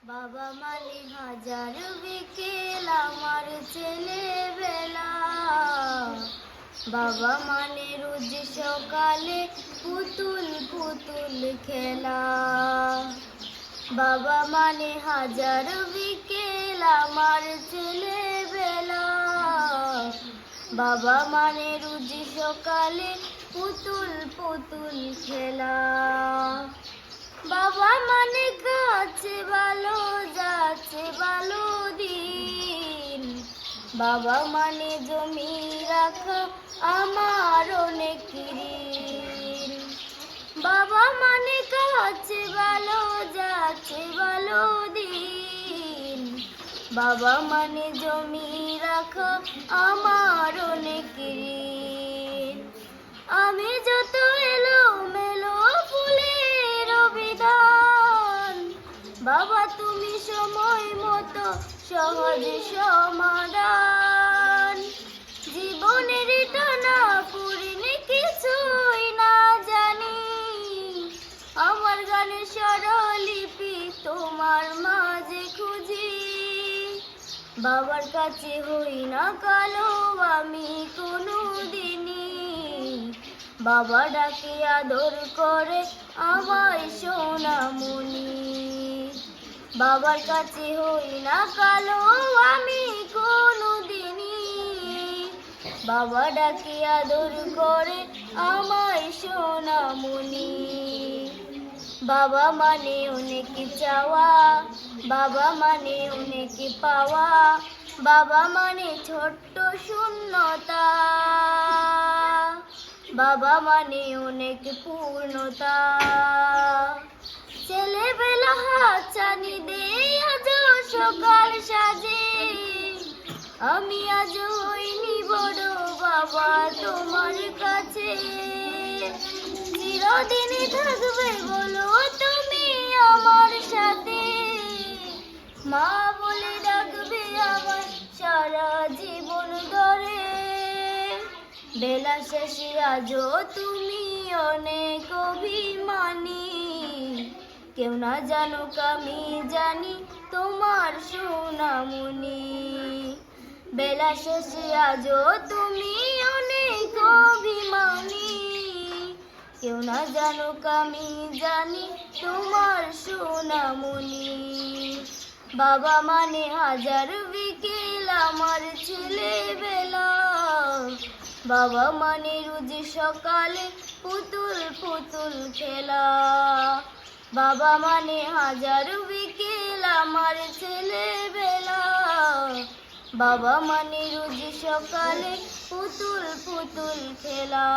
বাবা মানে হাজার বিকেল আমার ছেলেবেলা। বাবা মানে রোজ সকালে পুতুল পুতুল খেলা। বাবা মানে হাজার বিকেল আমার ছেলেবেলা। বাবা মানে রোজ সকালে পুতুল পুতুল খেলা। বাবা মানে কাছে ভালো যাচ্ছে ভালো দিন। বাবা মানে জমি রাখা আমার অনেক ঋণ। বাবা মানে কাছে ভালো যাচ্ছে ভালো দিন। বাবা মানে জমি রাখা আমার অনেক ঋণ। আমি যত এলো মেলো ফুলের বিধান, বাবা তুমি সময় মতো সহজ সমাধান। জীবনের টানা পুরিনি কিছুই না জানি, আমার গানের স্বরলিপি তোমার মাঝে খুঁজি। বাবার কাছে হই না কালো আমি কোনো দিনই, বাবা ডাকে আদর করে আমায় সোনামণি। বাবার কাছে হই না কালো আমি কোনো দিনই, বাবা ডাকে আদর করে আমায় সোনামণি। বাবা মানে অনেক চাওয়া, বাবা মানে অনেক পাওয়া। বাবা মানে ছোট্ট শূন্যতা, বাবা মানে অনেক পূর্ণতা। ছেলেবেলা হাতছানি দে আজ সকাল সাজে, আমি আজ হইনি বড় বাবা তোমার কাছে। চিরদিনই থাকবে বলো তুমি আমার সাথে, মা বলে ডাকবে আমার সারা জীবন ধরে। বেলা শেষে আজও তুমি অনেক অভিমানী, কেউ না জানুক আমি জানি তোমার সোনামণি। বেলা শেষে আজও তুমি অনেক অভিমানী, কেউ না জানুক আমি জানি তোমার সোনামণি। বাবা মানে হাজার বিকেল আমার ছেলেবেলা। বাবা মানে রোজ সকালে পুতুল পুতুল খেলা। বাবা মানে হাজার বিকেল আমার ছেলেবেলা। বাবা মানে রোজ সকালে পুতুল পুতুল খেলা।